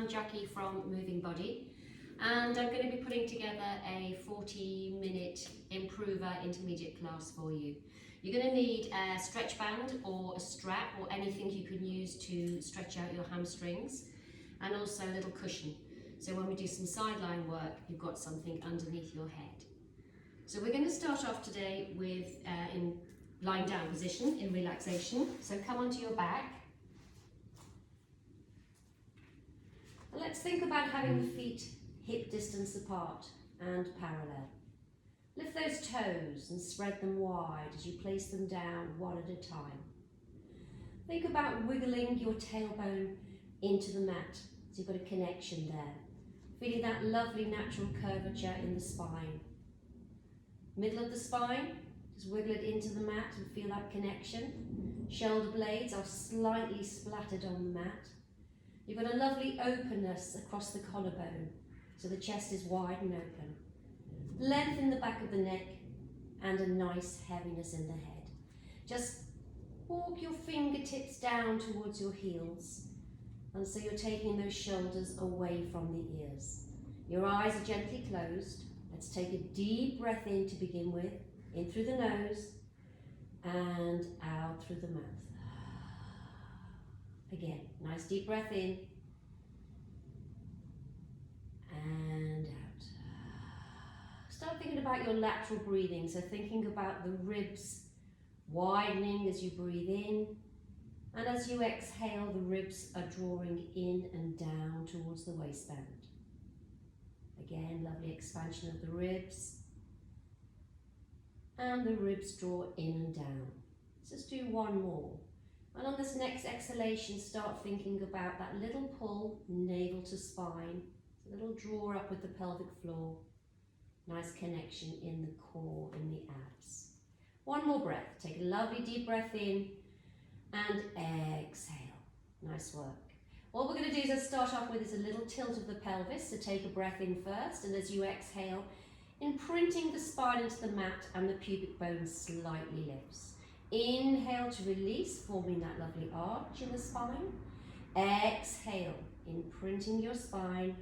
I'm Jacqui from Moving Body, and I'm going to be putting together a 40-minute improver intermediate class for you. You're going to need a stretch band or a strap or anything you can use to stretch out your hamstrings, and also a little cushion. So when we do some sideline work, you've got something underneath your head. So we're going to start off today with in lying down position in relaxation. So come onto your back. And let's think about having the feet hip distance apart and parallel. Lift those toes and spread them wide as you place them down one at a time. Think about wiggling your tailbone into the mat, so you've got a connection there. Feeling that lovely natural curvature in the spine. Middle of the spine, just wiggle it into the mat and feel that connection. Shoulder blades are slightly splattered on the mat. You've got a lovely openness across the collarbone, so the chest is wide and open. Length in the back of the neck and a nice heaviness in the head. Just walk your fingertips down towards your heels, and so you're taking those shoulders away from the ears. Your eyes are gently closed. Let's take a deep breath in to begin with, in through the nose and out through the mouth. Again, nice deep breath in and out. Start thinking about your lateral breathing, so thinking about the ribs widening as you breathe in, and as you exhale, the ribs are drawing in and down towards the waistband. Again, lovely expansion of the ribs, and the ribs draw in and down. Let's just do one more. And on this next exhalation, start thinking about that little pull, navel to spine, a little draw up with the pelvic floor. Nice connection in the core, in the abs. One more breath. Take a lovely deep breath in and exhale. Nice work. What we're going to do is let's start off with is a little tilt of the pelvis. So take a breath in first, and as you exhale, imprinting the spine into the mat and the pubic bone slightly lifts. Inhale to release, forming that lovely arch in the spine. Exhale, imprinting your spine,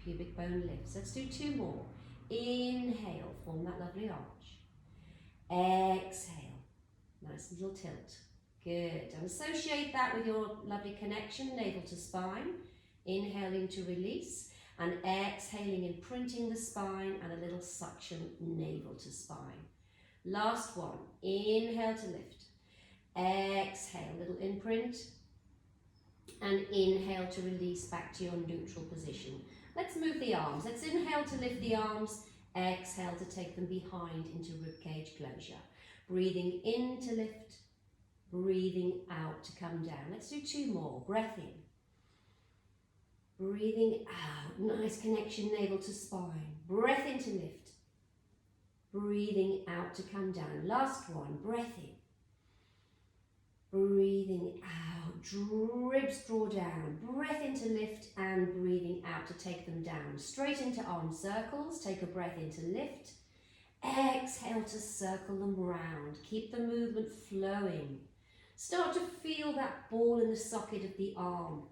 pubic bone lifts. Let's do two more. Inhale, form that lovely arch. Exhale, nice little tilt. Good, and associate that with your lovely connection, navel to spine. Inhaling to release, and exhaling, imprinting the spine, and a little suction, navel to spine. Last one, inhale to lift. Exhale, little imprint, and inhale to release back to your neutral position. Let's move the arms. Let's inhale to lift the arms, exhale to take them behind into ribcage closure. Breathing in to lift, breathing out to come down. Let's do two more. Breath in. Breathing out. Nice connection, navel to spine. Breath in to lift. Breathing out to come down. Last one. Breath in. Breathing out. Ribs draw down. Breath in to lift and breathing out to take them down. Straight into arm circles. Take a breath in to lift. Exhale to circle them round. Keep the movement flowing. Start to feel that ball in the socket of the arm,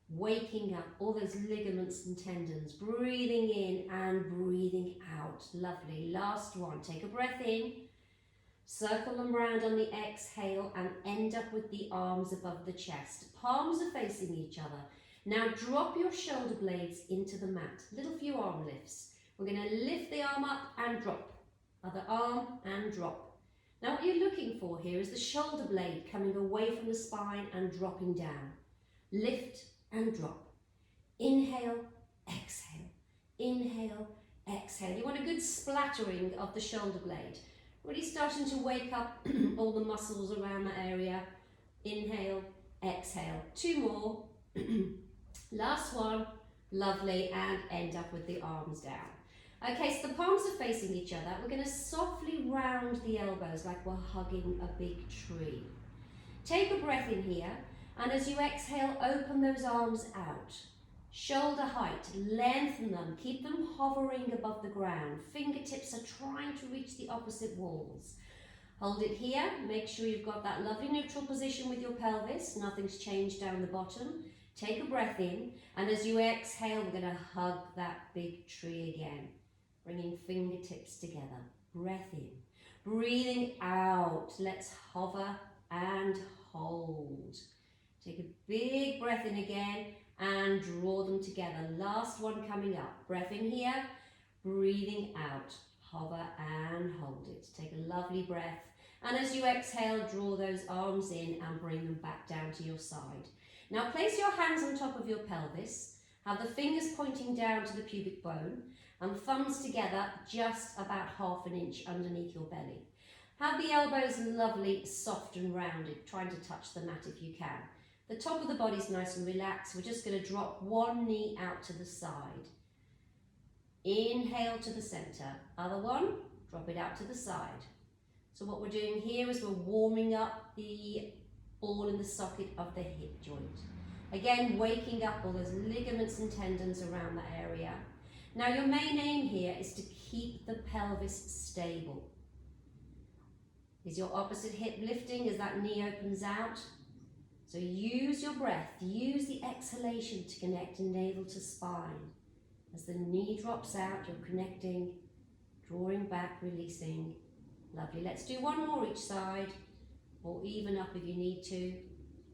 waking up all those ligaments and tendons. Breathing in and breathing out. Lovely. Last one. Take a breath in, circle them round on the exhale, and end up with the arms above the chest. Palms are facing each other. Now drop your shoulder blades into the mat. Little few arm lifts. We're going to lift the arm up and drop. Other arm and drop. Now what you're looking for here is the shoulder blade coming away from the spine and dropping down. Lift and drop. Inhale, exhale. Inhale, exhale. You want a good splattering of the shoulder blade. Really starting to wake up all the muscles around the area. Inhale, exhale. Two more. Last one. Lovely. And end up with the arms down. Okay, so the palms are facing each other. We're going to softly round the elbows like we're hugging a big tree. Take a breath in here, and as you exhale, open those arms out. Shoulder height, lengthen them, keep them hovering above the ground. Fingertips are trying to reach the opposite walls. Hold it here, make sure you've got that lovely neutral position with your pelvis, nothing's changed down the bottom. Take a breath in, and as you exhale, we're going to hug that big tree again. Bringing fingertips together. Breath in. Breathing out. Let's hover and hold. Take a big breath in again and draw them together. Last one coming up. Breath in here, breathing out. Hover and hold it. Take a lovely breath. And as you exhale, draw those arms in and bring them back down to your side. Now place your hands on top of your pelvis. Have the fingers pointing down to the pubic bone and thumbs together just about 1/2 inch underneath your belly. Have the elbows lovely, soft and rounded, trying to touch the mat if you can. The top of the body's nice and relaxed. We're just going to drop one knee out to the side. Inhale to the centre. Other one, drop it out to the side. So what we're doing here is we're warming up the ball in the socket of the hip joint. Again, waking up all those ligaments and tendons around that area. Now your main aim here is to keep the pelvis stable. Is your opposite hip lifting as that knee opens out? So use your breath, use the exhalation to connect navel to spine. As the knee drops out, you're connecting, drawing back, releasing. Lovely. Let's do one more each side, or even up if you need to.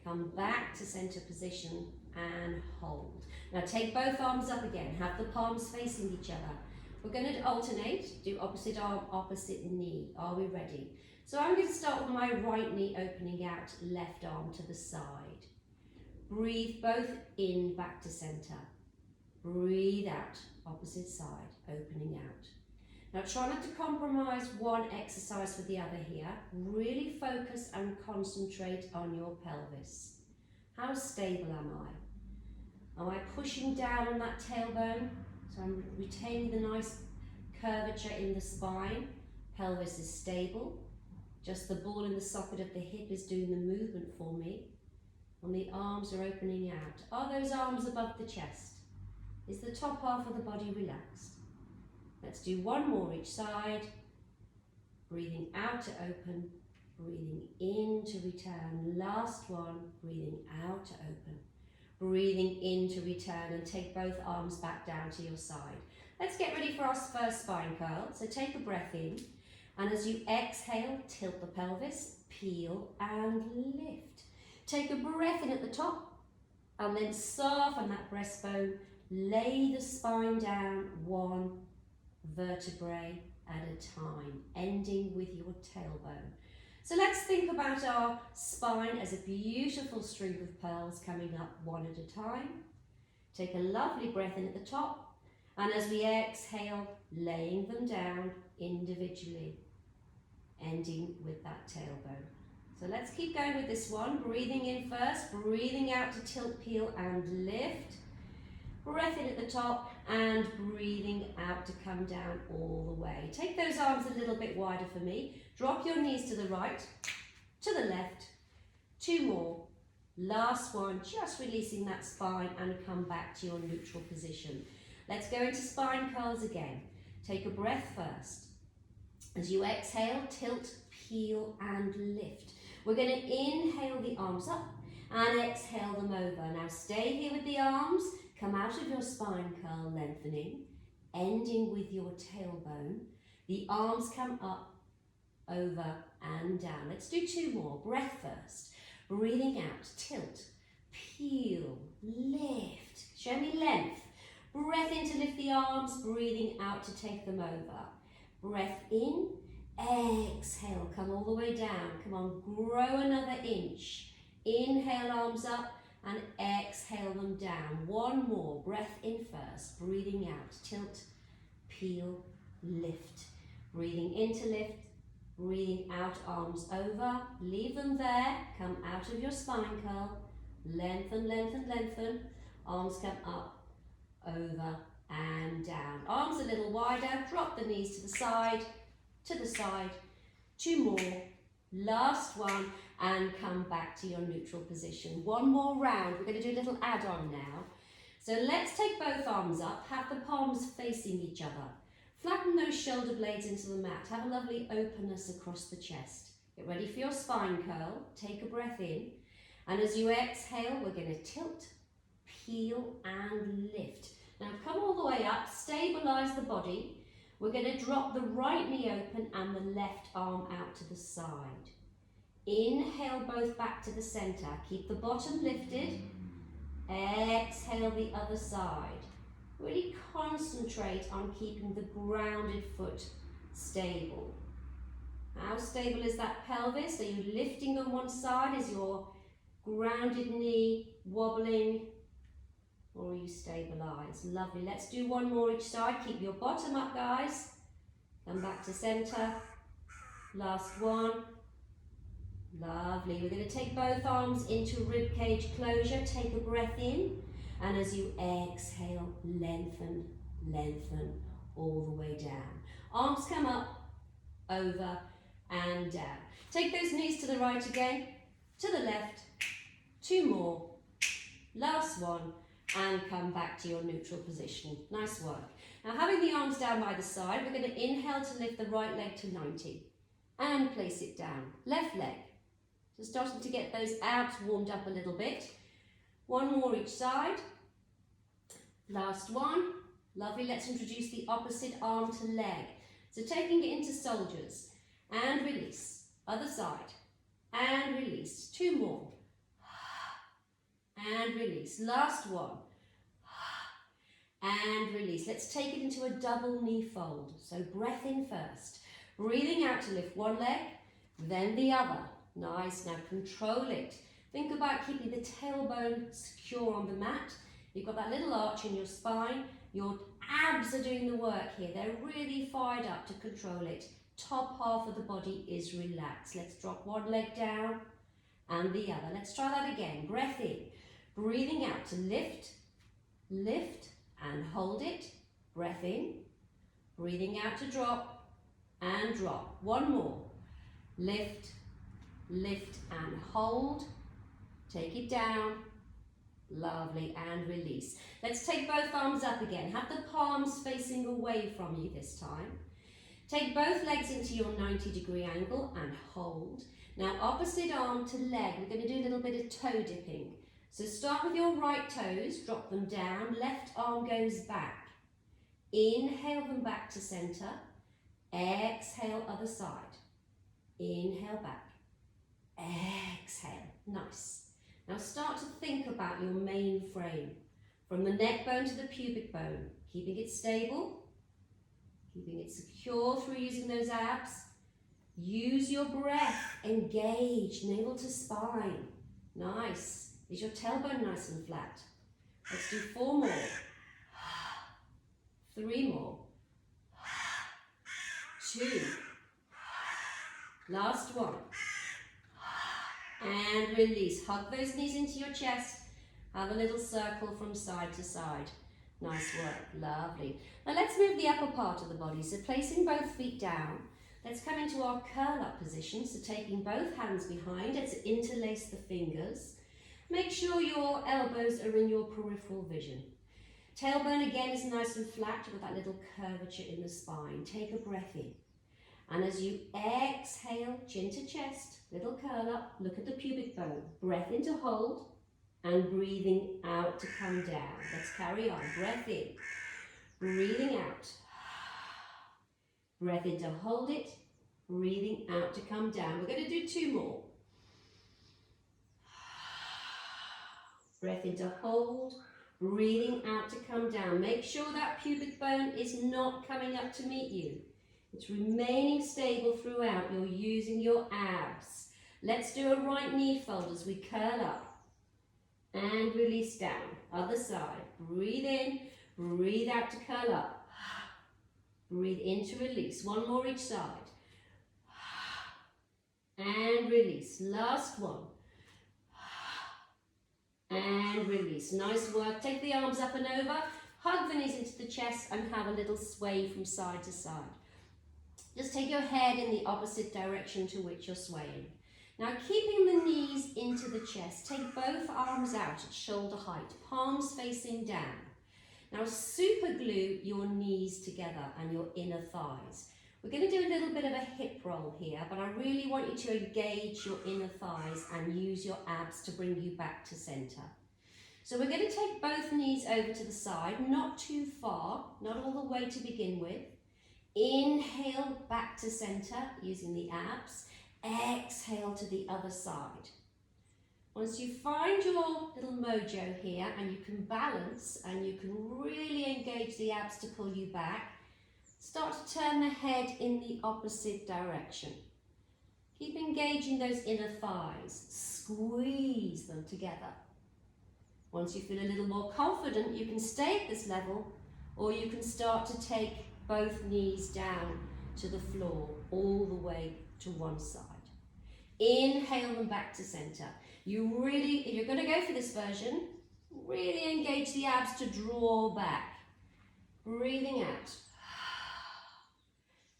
Come back to center position and hold. Now take both arms up again. Have the palms facing each other. We're going to alternate, do opposite arm, opposite knee. Are we ready? So I'm going to start with my right knee opening out, left arm to the side. Breathe both in, back to center. Breathe out, opposite side, opening out. Now try not to compromise one exercise for the other here. Really focus and concentrate on your pelvis. How stable am I? Am I pushing down on that tailbone? So I'm retaining the nice curvature in the spine. Pelvis is stable. Just the ball in the socket of the hip is doing the movement for me. And the arms are opening out. Are those arms above the chest? Is the top half of the body relaxed? Let's do one more each side. Breathing out to open, breathing in to return. Last one, breathing out to open. Breathing in to return, and take both arms back down to your side. Let's get ready for our first spine curl. So take a breath in, and as you exhale, tilt the pelvis, peel and lift. Take a breath in at the top, and then soften that breastbone. Lay the spine down, one vertebrae at a time, ending with your tailbone. So let's think about our spine as a beautiful string of pearls coming up one at a time. Take a lovely breath in at the top, and as we exhale, laying them down individually, ending with that tailbone. So let's keep going with this one. Breathing in first, breathing out to tilt, peel and lift. Breath in at the top and breathing out to come down all the way. Take those arms a little bit wider for me. Drop your knees to the right, to the left. Two more. Last one, just releasing that spine and come back to your neutral position. Let's go into spine curls again. Take a breath first. As you exhale, tilt, peel and lift. We're going to inhale the arms up and exhale them over. Now stay here with the arms. Come out of your spine curl, lengthening, ending with your tailbone. The arms come up, over and down. Let's do two more. Breath first. Breathing out, tilt, peel, lift. Show me length. Breath in to lift the arms, breathing out to take them over. Breath in, exhale, come all the way down. Come on, grow another inch. Inhale, arms up. And exhale them down. One more. Breath in first. Breathing out. Tilt, peel, lift. Breathing in to lift. Breathing out, arms over. Leave them there. Come out of your spine curl. Lengthen, lengthen, lengthen. Arms come up, over and down. Arms a little wider. Drop the knees to the side. To the side. Two more. Last one. And come back to your neutral position. One more round. We're going to do a little add-on now. So let's take both arms up. Have the palms facing each other. Flatten those shoulder blades into the mat. Have a lovely openness across the chest. Get ready for your spine curl. Take a breath in. And as you exhale, we're going to tilt, heel and lift. Now come all the way up, stabilise the body. We're going to drop the right knee open and the left arm out to the side. Inhale both back to the centre. Keep the bottom lifted. Exhale the other side. Really concentrate on keeping the grounded foot stable. How stable is that pelvis? Are you lifting on one side? Is your grounded knee wobbling? Or are you stabilised? Lovely. Let's do one more each side. Keep your bottom up, guys. Come back to centre. Last one. Lovely. We're going to take both arms into rib cage closure. Take a breath in. And as you exhale, lengthen, lengthen all the way down. Arms come up, over and down. Take those knees to the right again, to the left. Two more. Last one. And come back to your neutral position. Nice work. Now having the arms down by the side, we're going to inhale to lift the right leg to 90 and place it down. Left leg. So starting to get those abs warmed up a little bit. One more each side. Last one. Lovely. Let's introduce the opposite arm to leg. So taking it into soldiers and release. Other side and release. Two more. And release. Last one. And release. Let's take it into a double knee fold. So breath in first. Breathing out to lift one leg, then the other. Nice. Now control it. Think about keeping the tailbone secure on the mat. You've got that little arch in your spine. Your abs are doing the work here. They're really fired up to control it. Top half of the body is relaxed. Let's drop one leg down and the other. Let's try that again. Breath in. Breathing out to lift, lift and hold it. Breath in. Breathing out to drop and drop. One more. Lift, lift and hold. Take it down. Lovely. And release. Let's take both arms up again. Have the palms facing away from you this time. Take both legs into your 90-degree angle and hold. Now opposite arm to leg. We're going to do a little bit of toe dipping. So start with your right toes, drop them down, left arm goes back. Inhale them back to centre. Exhale other side. Inhale back. Exhale. Nice. Now start to think about your main frame. From the neck bone to the pubic bone. Keeping it stable. Keeping it secure through using those abs. Use your breath. Engage. Navel to spine. Nice. Is your tailbone nice and flat? Let's do 4 more. 3 more. 2. Last one. And release. Hug those knees into your chest. Have a little circle from side to side. Nice work. Lovely. Now let's move the upper part of the body. So placing both feet down. Let's come into our curl up position. So taking both hands behind. Let's interlace the fingers. Make sure your elbows are in your peripheral vision. Tailbone again is nice and flat with that little curvature in the spine. Take a breath in. And as you exhale, chin to chest, little curl up, look at the pubic bone. Breath in to hold and breathing out to come down. Let's carry on. Breath in. Breathing out. Breath in to hold it. Breathing out to come down. We're going to do 2 more. Breath in to hold, breathing out to come down. Make sure that pubic bone is not coming up to meet you. It's remaining stable throughout. You're using your abs. Let's do a right knee fold as we curl up and release down. Other side. Breathe in, breathe out to curl up. Breathe in to release. One more each side. And release. Last one. And release. Nice work. Take the arms up and over. Hug the knees into the chest and have a little sway from side to side. Just take your head in the opposite direction to which you're swaying. Now keeping the knees into the chest, take both arms out at shoulder height, palms facing down. Now super glue your knees together and your inner thighs. We're going to do a little bit of a hip roll here, but I really want you to engage your inner thighs and use your abs to bring you back to center. So we're going to take both knees over to the side, not too far, not all the way to begin with. Inhale back to center using the abs. Exhale to the other side. Once you find your little mojo here and you can balance and you can really engage the abs to pull you back, start to turn the head in the opposite direction. Keep engaging those inner thighs. Squeeze them together. Once you feel a little more confident, you can stay at this level, or you can start to take both knees down to the floor, all the way to one side. Inhale them back to center. If you're going to go for this version, really engage the abs to draw back. Breathing out.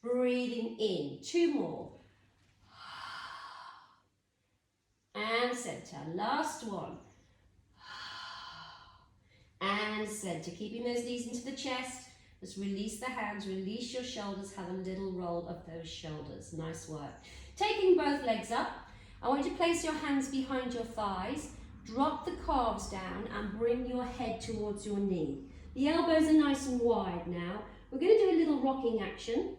Breathing in. 2 more. And center. Last one. And center. Keeping those knees into the chest. Just release the hands, release your shoulders, have a little roll of those shoulders. Nice work. Taking both legs up, I want you to place your hands behind your thighs, drop the calves down and bring your head towards your knee. The elbows are nice and wide now. We're going to do a little rocking action,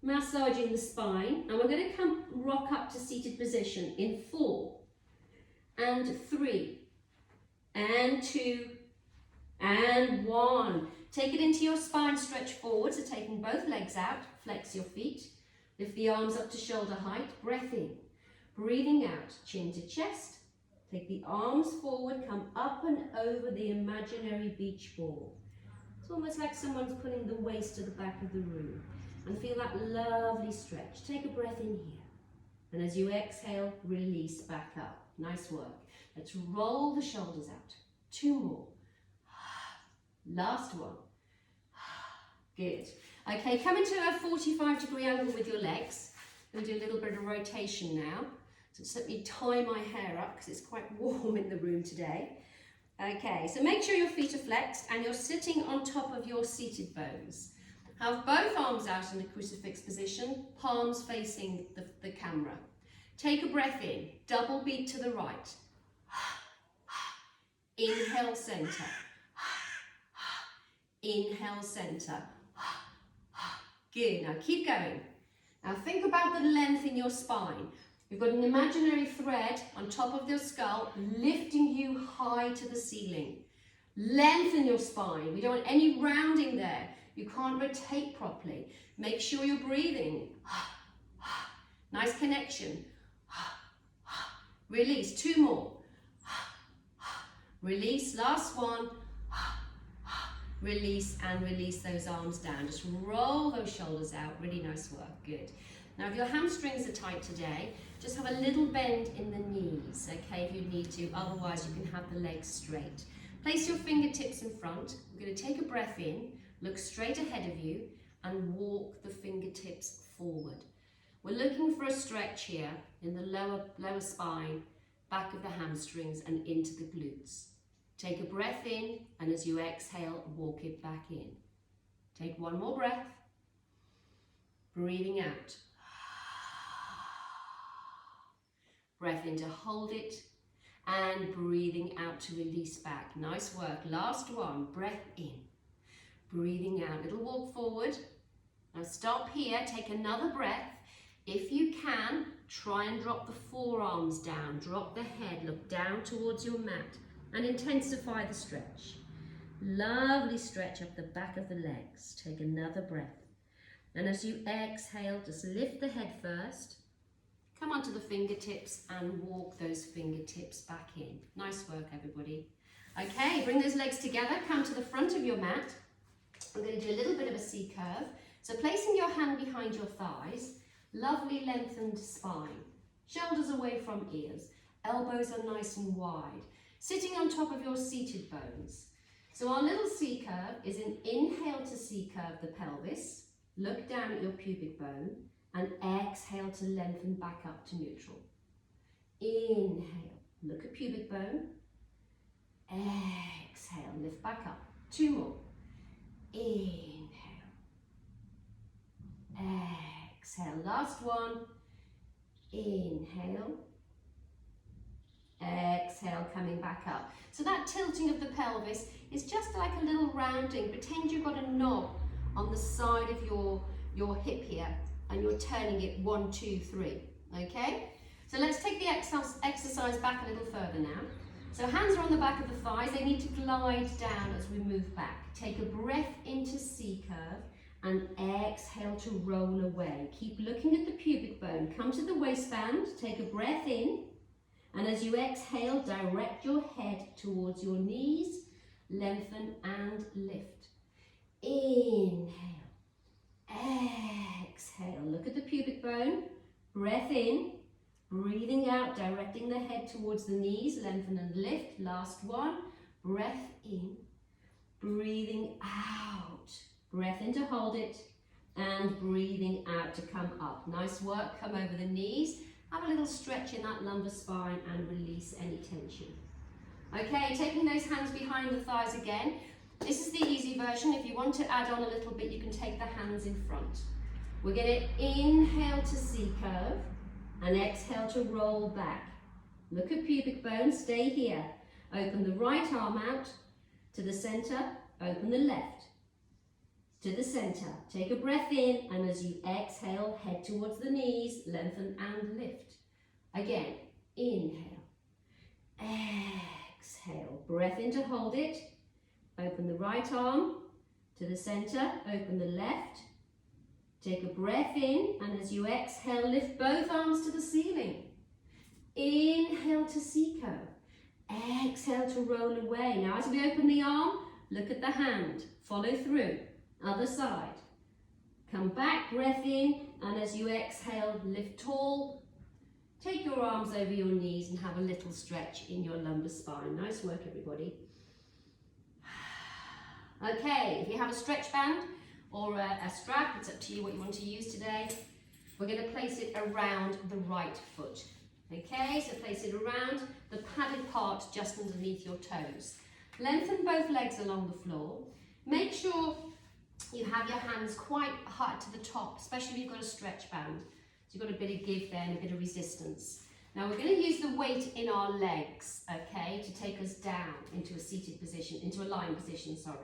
massaging the spine, and we're going to rock up to seated position in 4 and 3 and 2 and 1. Take it into your spine, stretch forward, so taking both legs out, flex your feet, lift the arms up to shoulder height, breath in, breathing out, chin to chest, take the arms forward, come up and over the imaginary beach ball. It's almost like someone's pulling the waist to the back of the room, and feel that lovely stretch. Take a breath in here, and as you exhale, release back up. Nice work. Let's roll the shoulders out. 2 more. Last one. Good. Okay, come into a 45-degree angle with your legs. I'm going to do a little bit of rotation now. So just let me tie my hair up because it's quite warm in the room today. Okay, so make sure your feet are flexed and you're sitting on top of your seated bones. Have both arms out in a crucifix position, palms facing the camera. Take a breath in, double beat to the right. Inhale, center. Inhale, center. Good, now keep going. Now think about the length in your spine. You've got an imaginary thread on top of your skull, lifting you high to the ceiling. Lengthen your spine. We don't want any rounding there. You can't rotate properly. Make sure you're breathing. Nice connection. Release, 2 more. Release, last one. Release and release those arms down. Just roll those shoulders out. Really nice work. Good. Now, if your hamstrings are tight today, just have a little bend in the knees, okay, if you need to. Otherwise, you can have the legs straight. Place your fingertips in front. We're going to take a breath in, look straight ahead of you, and walk the fingertips forward. We're looking for a stretch here in the lower spine, back of the hamstrings, and into the glutes. Take a breath in, and as you exhale, walk it back in. Take 1 more breath. Breathing out. Breath in to hold it, and breathing out to release back. Nice work. Last one. Breath in. Breathing out. Little walk forward. Now stop here. Take another breath. If you can, try and drop the forearms down. Drop the head. Look down towards your mat. And intensify the stretch. Lovely stretch up the back of the legs. Take another breath. And as you exhale, just lift the head first. Come onto the fingertips and walk those fingertips back in. Nice work, everybody. Okay, bring those legs together. Come to the front of your mat. I'm going to do a little bit of a C curve. So placing your hand behind your thighs, lovely lengthened spine. Shoulders away from ears. Elbows are nice and wide. Sitting on top of your seated bones. So our little C curve is an inhale to C curve the pelvis, look down at your pubic bone, and exhale to lengthen back up to neutral. Inhale, look at pubic bone, exhale, lift back up. 2 more. Inhale, exhale, last one. Inhale, Exhale, coming back up. So that tilting of the pelvis is just like a little rounding. Pretend you've got a knob on the side of your hip here, and you're turning it 1, 2, 3, okay? So let's take the exercise back a little further now. So hands are on the back of the thighs, they need to glide down as we move back. Take a breath into C curve and exhale to roll away. Keep looking at the pubic bone. Come to the waistband, take a breath in, and as you exhale, direct your head towards your knees, lengthen and lift. Inhale, exhale, look at the pubic bone, breath in, breathing out, directing the head towards the knees, lengthen and lift. Last one, breath in, breathing out, breath in to hold it, and breathing out to come up. Nice work, come over the knees, have a little stretch in that lumbar spine and release any tension. Okay, taking those hands behind the thighs again. This is the easy version. If you want to add on a little bit, you can take the hands in front. We're going to inhale to C curve and exhale to roll back. Look at pubic bone, stay here. Open the right arm out to the center, open the left to the center. Take a breath in, and as you exhale, head towards the knees, lengthen and lift. Again, inhale, exhale, breath in to hold it. Open the right arm to the center, open the left. Take a breath in, and as you exhale, lift both arms to the ceiling. Inhale to C curve. Exhale to roll away. Now as we open the arm, look at the hand. Follow through. Other side. Come back, breath in, and as you exhale, lift tall. Take your arms over your knees and have a little stretch in your lumbar spine. Nice work, everybody. Okay, if you have a stretch band or a strap, it's up to you what you want to use today. We're going to place it around the right foot. Okay, so place it around the padded part just underneath your toes. Lengthen both legs along the floor. Make sure you have your hands quite high to the top, especially if you've got a stretch band. So you've got a bit of give there and a bit of resistance. Now we're going to use the weight in our legs, okay, to take us down into a seated position, into a lying position, sorry.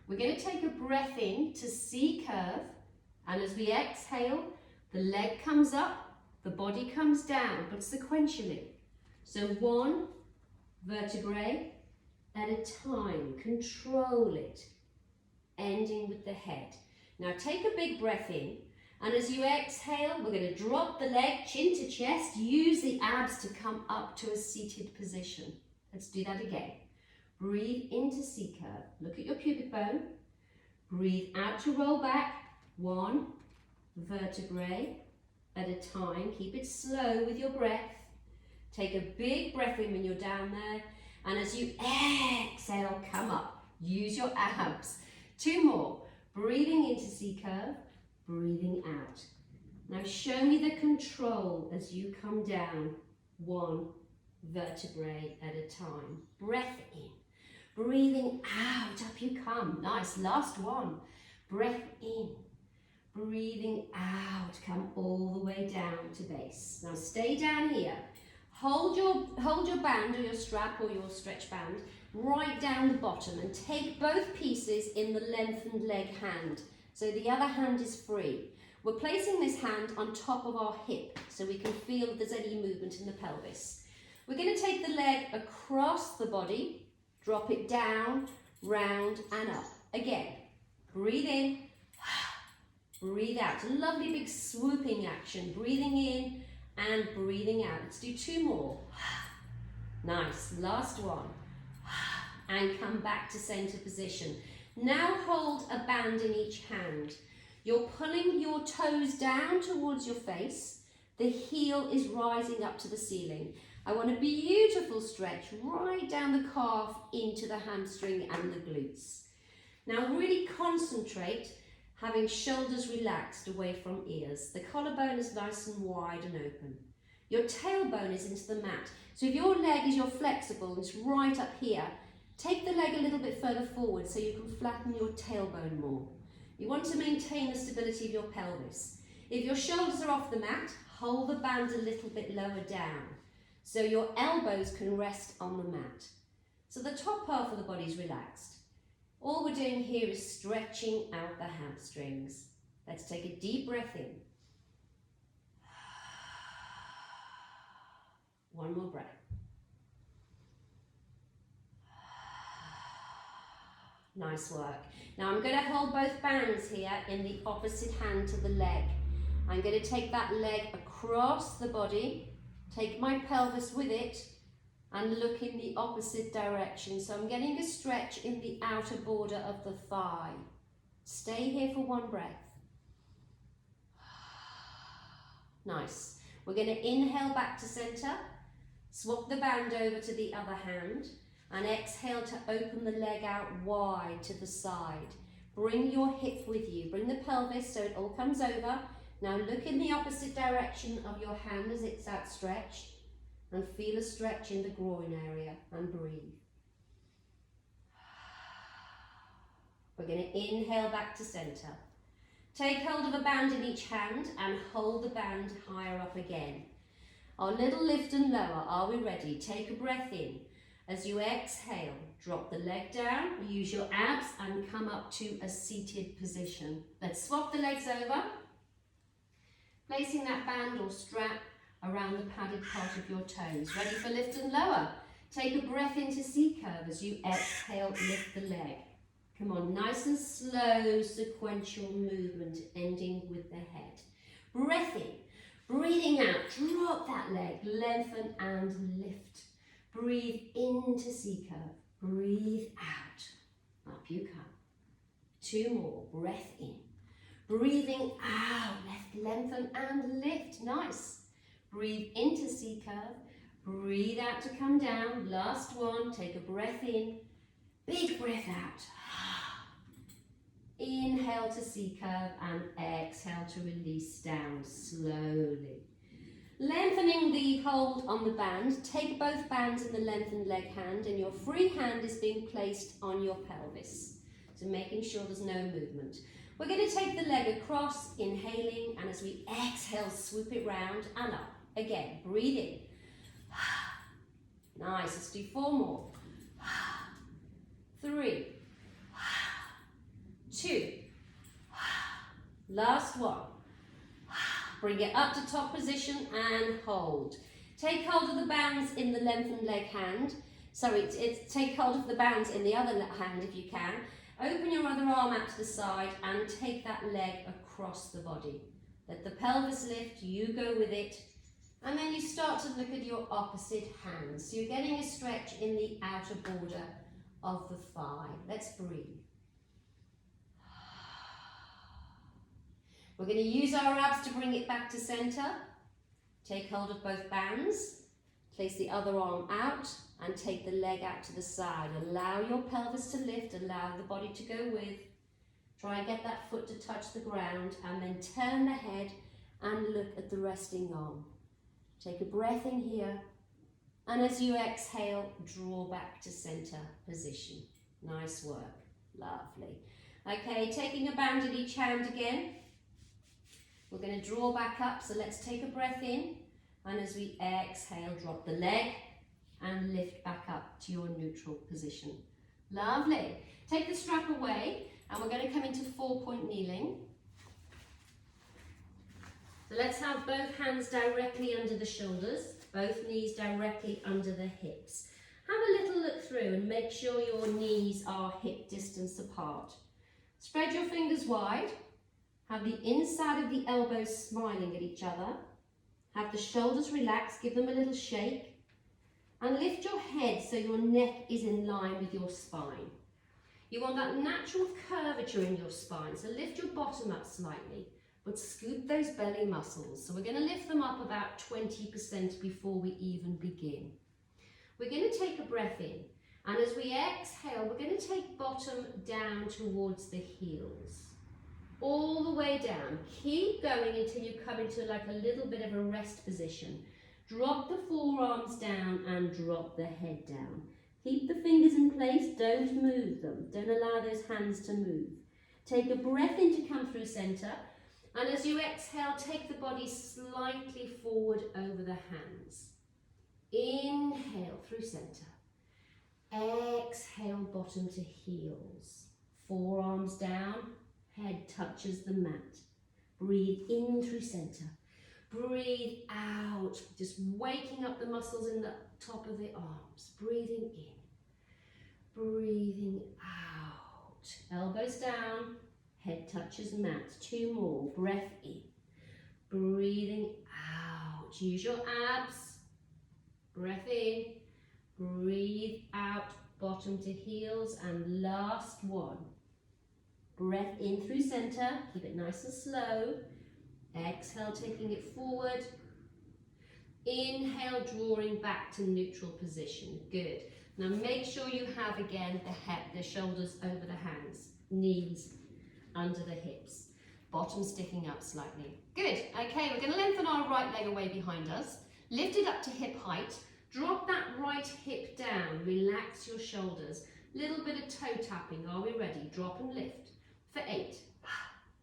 We're going to take a breath in to C curve, and as we exhale, the leg comes up, the body comes down, but sequentially. So one vertebrae at a time, control it, ending with the head. Now take a big breath in, and as you exhale, we're going to drop the leg, chin to chest, use the abs to come up to a seated position. Let's do that again. Breathe into C curve, look at your pubic bone, breathe out to roll back, one vertebrae at a time, keep it slow with your breath. Take a big breath in when you're down there, and as you exhale, come up, use your abs. Two more, breathing into C curve, breathing out. Now show me the control as you come down, one vertebrae at a time. Breath in, breathing out, up you come. Nice, last one. Breath in, breathing out, come all the way down to base. Now stay down here. Hold your band or your strap or your stretch band right down the bottom and take both pieces in the lengthened leg hand. So the other hand is free. We're placing this hand on top of our hip so we can feel if there's any movement in the pelvis. We're going to take the leg across the body, drop it down, round and up. Again, breathe in, breathe out. A lovely big swooping action. Breathing in and breathing out. Let's do two more. Nice, last one. And come back to center position. Now hold a band in each hand. You're pulling your toes down towards your face. The heel is rising up to the ceiling. I want a beautiful stretch right down the calf into the hamstring and the glutes. Now really concentrate, having shoulders relaxed away from ears. The collarbone is nice and wide and open. Your tailbone is into the mat. So if your leg is your flexible, it's right up here, take the leg a little bit further forward so you can flatten your tailbone more. You want to maintain the stability of your pelvis. If your shoulders are off the mat, hold the band a little bit lower down. so your elbows can rest on the mat. So the top half of the body is relaxed. All we're doing here is stretching out the hamstrings. Let's take a deep breath in. One more breath. Nice work. Now I'm going to hold both bands here in the opposite hand to the leg. I'm going to take that leg across the body, take my pelvis with it, and look in the opposite direction. So I'm getting a stretch in the outer border of the thigh. Stay here for one breath. Nice. We're going to inhale back to center, swap the band over to the other hand, and exhale to open the leg out wide to the side. Bring your hip with you. Bring the pelvis so it all comes over. Now look in the opposite direction of your hand as it's outstretched, and feel a stretch in the groin area, and breathe. We're going to inhale back to center. Take hold of a band in each hand and hold the band higher up again. Our little lift and lower. Are we ready? Take a breath in. As you exhale, drop the leg down, use your abs and come up to a seated position. Let's swap the legs over, placing that band or strap around the padded part of your toes. Ready for lift and lower. Take a breath into C-curve as you exhale, lift the leg. Come on, nice and slow sequential movement ending with the head. Breath in, breathing out, drop that leg, lengthen and lift. Breathe into C-curve, breathe out, up you come. 2 more, breath in, breathing out, lengthen and lift, nice. Breathe into C-curve, breathe out to come down, last one, take a breath in, big breath out. Inhale to C-curve and exhale to release down slowly. Lengthening the hold on the band, take both bands in the lengthened leg hand and your free hand is being placed on your pelvis. So making sure there's no movement. We're going to take the leg across, inhaling, and as we exhale, swoop it round and up. Again, breathe in. Nice, let's do 4 more. 3, 2, last one. Bring it up to top position and hold. Take hold of the bands in the lengthened leg hand. Sorry, take hold of the bands in the other hand if you can. Open your other arm out to the side and take that leg across the body. Let the pelvis lift, you go with it. And then you start to look at your opposite hand. So you're getting a stretch in the outer border of the thigh. Let's breathe. We're going to use our abs to bring it back to center. Take hold of both bands. Place the other arm out and take the leg out to the side. Allow your pelvis to lift, allow the body to go with. Try and get that foot to touch the ground and then turn the head and look at the resting arm. Take a breath in here and as you exhale, draw back to center position. Nice work, lovely. Okay, taking a band in each hand again. We're going to draw back up, so let's take a breath in and as we exhale, drop the leg and lift back up to your neutral position. Lovely. Take the strap away and we're going to come into 4-point kneeling. So let's have both hands directly under the shoulders, both knees directly under the hips. Have a little look through and make sure your knees are hip distance apart. Spread your fingers wide. Have the inside of the elbows smiling at each other. Have the shoulders relaxed, give them a little shake. And lift your head so your neck is in line with your spine. You want that natural curvature in your spine, so lift your bottom up slightly, but scoop those belly muscles. So we're going to lift them up about 20% before we even begin. We're going to take a breath in, and as we exhale, we're going to take bottom down towards the heels. All the way down. Keep going until you come into like a little bit of a rest position. Drop the forearms down and drop the head down. Keep the fingers in place, don't move them. Don't allow those hands to move. Take a breath in to come through center. And as you exhale, take the body slightly forward over the hands. Inhale through center. Exhale, bottom to heels. Forearms down, head touches the mat. Breathe in through center. Breathe out, just waking up the muscles in the top of the arms. Breathing in, breathing out. Elbows down, head touches mat. 2 more, breath in. Breathing out. Use your abs. Breath in. Breathe out, bottom to heels, and last one. Breath in through center. Keep it nice and slow. Exhale, taking it forward. Inhale, drawing back to neutral position. Good. Now make sure you have, again, the shoulders over the hands, knees under the hips. Bottom sticking up slightly. Good. Okay, we're going to lengthen our right leg away behind us. Lift it up to hip height. Drop that right hip down. Relax your shoulders. Little bit of toe tapping. Are we ready? Drop and lift. For 8,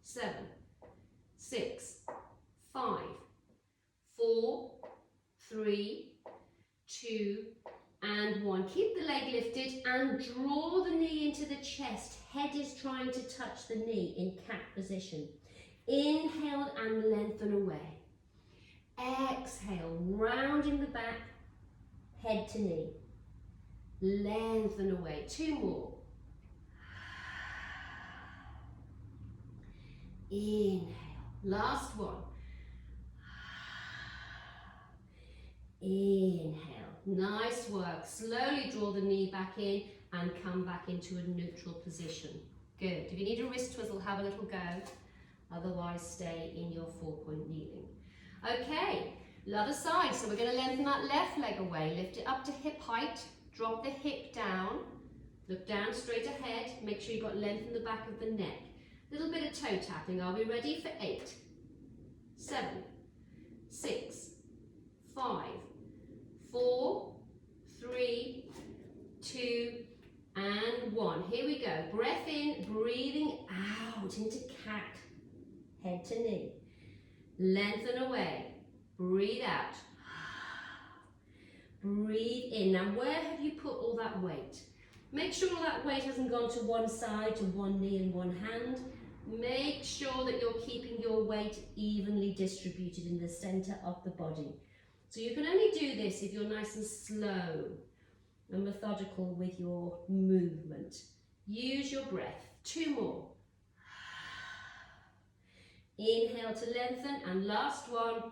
7, 6, 5, 4, 3, 2, and 1. Keep the leg lifted and draw the knee into the chest. Head is trying to touch the knee in cat position. Inhale and lengthen away. Exhale, rounding the back, head to knee. Lengthen away. 2 more. Inhale. Last one. Inhale. Nice work. Slowly draw the knee back in and come back into a neutral position. Good. If you need a wrist twizzle, have a little go. Otherwise, stay in your 4-point kneeling. Okay, the other side. So we're going to lengthen that left leg away. Lift it up to hip height. Drop the hip down. Look down straight ahead. Make sure you've got length in the back of the neck. Little bit of toe tapping. Are we ready for 8, 7, 6, 5, 4, 3, 2, and 1. Here we go. Breath in, breathing out into cat. Head to knee. Lengthen away. Breathe out. Breathe in. Now, where have you put all that weight? Make sure that weight hasn't gone to one side, to one knee and one hand. Make sure that you're keeping your weight evenly distributed in the center of the body. So you can only do this if you're nice and slow and methodical with your movement. Use your breath. 2 more. Inhale to lengthen, and last one.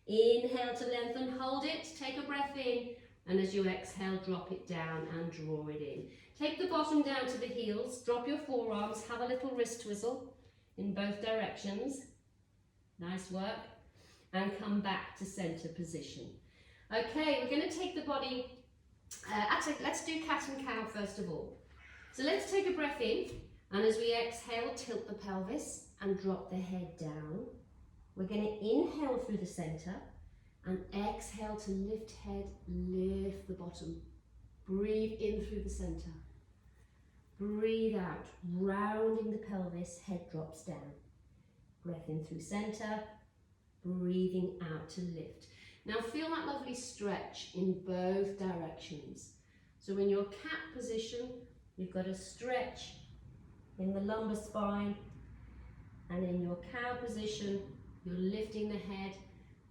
Inhale to lengthen, hold it, take a breath in, and as you exhale, drop it down and draw it in. Take the bottom down to the heels, drop your forearms, have a little wrist twizzle in both directions. Nice work. And come back to center position. Okay, we're going to take the body, actually let's do cat and cow first of all. So let's take a breath in, and as we exhale, tilt the pelvis and drop the head down. We're going to inhale through the center and exhale to lift head, lift the bottom. Breathe in through the center. Breathe out, rounding the pelvis, head drops down. Breath in through center, breathing out to lift. Now feel that lovely stretch in both directions. So in your cat position, you've got a stretch in the lumbar spine, and in your cow position, you're lifting the head,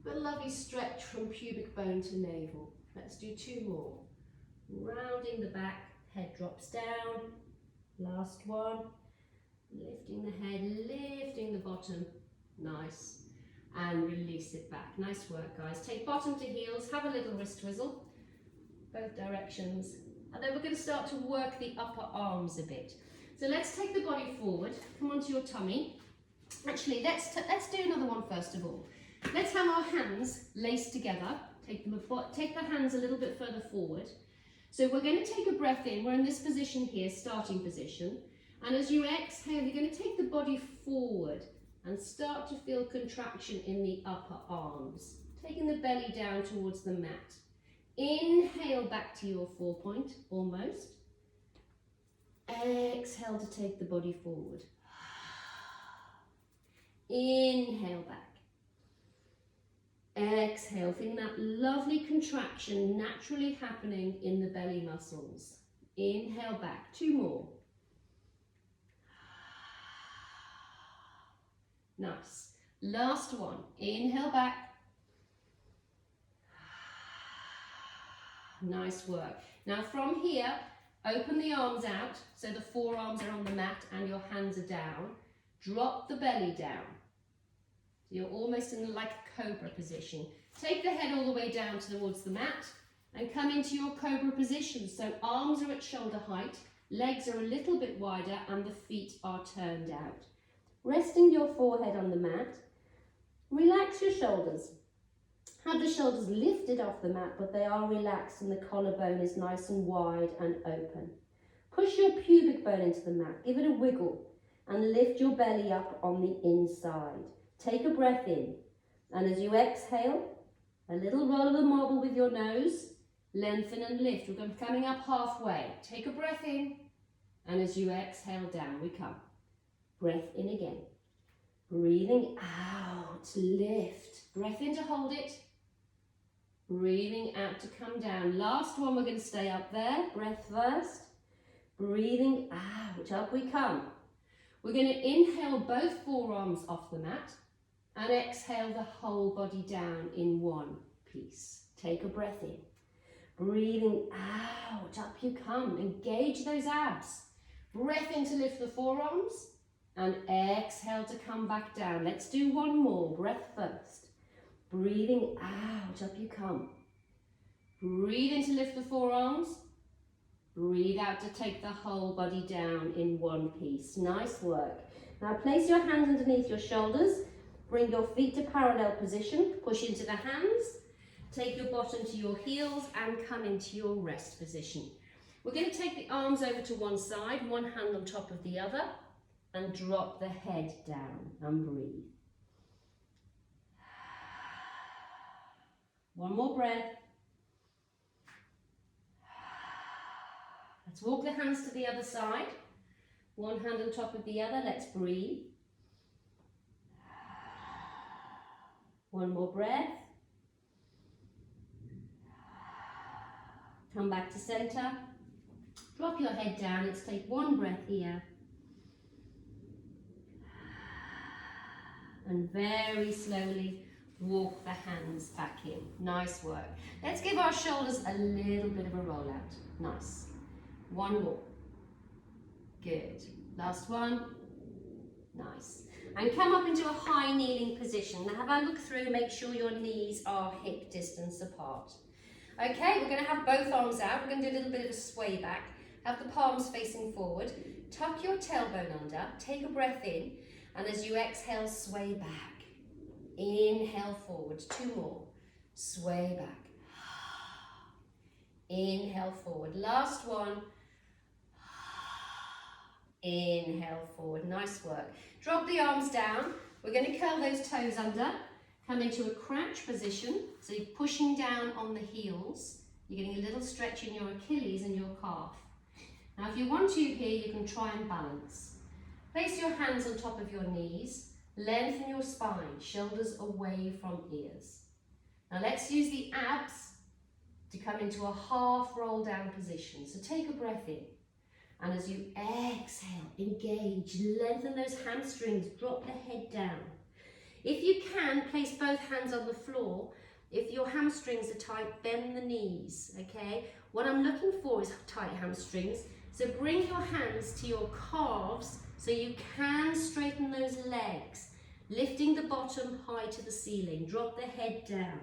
but a lovely stretch from pubic bone to navel. Let's do 2 more. Rounding the back, head drops down. Last one. Lifting the head, lifting the bottom. Nice. And release it back. Nice work, guys. Take bottom to heels, have a little wrist twizzle, both directions. And then we're going to start to work the upper arms a bit. So let's take the body forward, come onto your tummy. Actually, let's do another one first of all. Let's have our hands laced together. Take the hands a little bit further forward. So we're going to take a breath in. We're in this position here, starting position. And as you exhale, you're going to take the body forward and start to feel contraction in the upper arms. Taking the belly down towards the mat. Inhale back to your 4-point, almost. Exhale to take the body forward. Inhale back. Exhale, feeling that lovely contraction naturally happening in the belly muscles. Inhale back, 2 more. Nice. Last one, inhale back. Nice work. Now from here, open the arms out so the forearms are on the mat and your hands are down. Drop the belly down. So you're almost in like a cobra position. Take the head all the way down towards the mat and come into your cobra position. So arms are at shoulder height, legs are a little bit wider and the feet are turned out. Resting your forehead on the mat, relax your shoulders. Have the shoulders lifted off the mat, but they are relaxed and the collarbone is nice and wide and open. Push your pubic bone into the mat, give it a wiggle and lift your belly up on the inside. Take a breath in, and as you exhale, a little roll of the marble with your nose, lengthen and lift. We're coming up halfway. Take a breath in, and as you exhale, down we come. Breath in again. Breathing out, lift. Breath in to hold it. Breathing out to come down. Last one, we're going to stay up there. Breath first. Breathing out, up we come. We're going to inhale both forearms off the mat and exhale the whole body down in one piece. Take a breath in. Breathing out, up you come. Engage those abs. Breath in to lift the forearms and exhale to come back down. Let's do one more. Breath first. Breathing out, up you come. Breathe in to lift the forearms. Breathe out to take the whole body down in one piece. Nice work. Now place your hands underneath your shoulders. Bring your feet to parallel position. Push into the hands. Take your bottom to your heels and come into your rest position. We're going to take the arms over to one side, one hand on top of the other, and drop the head down and breathe. One more breath. Let's walk the hands to the other side. One hand on top of the other. Let's breathe. One more breath. Come back to center. Drop your head down. Let's take one breath here. And very slowly walk the hands back in. Nice work. Let's give our shoulders a little bit of a roll out. Nice. One more. Good. Last one. Nice. And come up into a high kneeling position. Now have a look through, make sure your knees are hip distance apart. Okay, we're going to have both arms out. We're going to do a little bit of a sway back. Have the palms facing forward. Tuck your tailbone under. Take a breath in. And as you exhale, sway back. Inhale forward. 2 more. Sway back. Inhale forward. Last one. Inhale forward. Nice work. Drop the arms down. We're going to curl those toes under. Come into a crouch position. So you're pushing down on the heels. You're getting a little stretch in your Achilles and your calf. Now if you want to here, you can try and balance. Place your hands on top of your knees. Lengthen your spine. Shoulders away from ears. Now let's use the abs to come into a half roll down position. So take a breath in. And as you exhale, engage, lengthen those hamstrings, drop the head down. If you can, place both hands on the floor. If your hamstrings are tight, bend the knees, okay? What I'm looking for is tight hamstrings. So bring your hands to your calves so you can straighten those legs, lifting the bottom high to the ceiling. Drop the head down.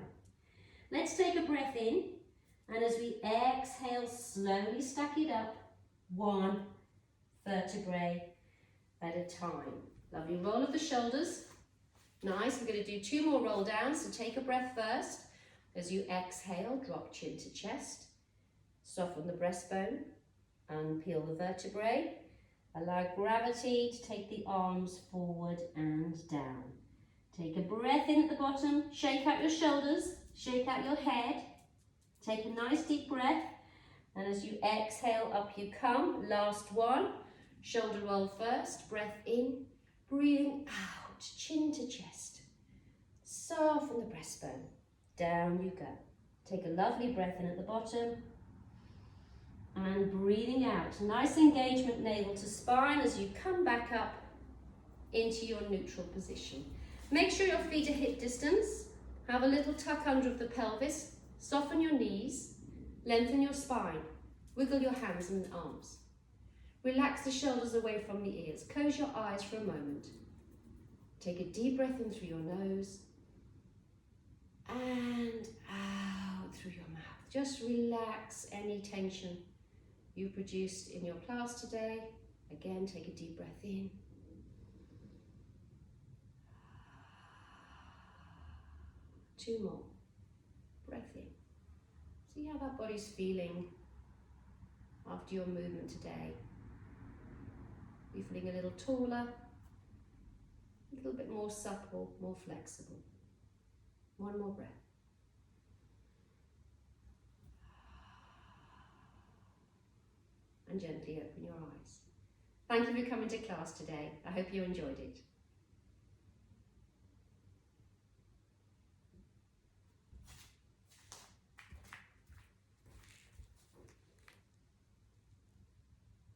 Let's take a breath in, and as we exhale, slowly stack it up. 1 vertebrae at a time. Lovely roll of the shoulders. Nice. We're going to do 2 more roll downs. So take a breath first. As you exhale, drop chin to chest. Soften the breastbone and peel the vertebrae. Allow gravity to take the arms forward and down. Take a breath in at the bottom. Shake out your shoulders. Shake out your head. Take a nice deep breath. And as you exhale, up you come. Last one. Shoulder roll first. Breath in. Breathing out. Chin to chest. Soften the breastbone. Down you go. Take a lovely breath in at the bottom. And breathing out. Nice engagement navel to spine as you come back up into your neutral position. Make sure your feet are hip distance. Have a little tuck under of the pelvis. Soften your knees. Lengthen your spine. Wiggle your hands and arms. Relax the shoulders away from the ears. Close your eyes for a moment. Take a deep breath in through your nose and out through your mouth. Just relax any tension you produced in your class today. Again, take a deep breath in. Two more. Breath in. See how that body's feeling after your movement today. You're feeling a little taller, a little bit more supple, more flexible. One more breath. And gently open your eyes. Thank you for coming to class today. I hope you enjoyed it.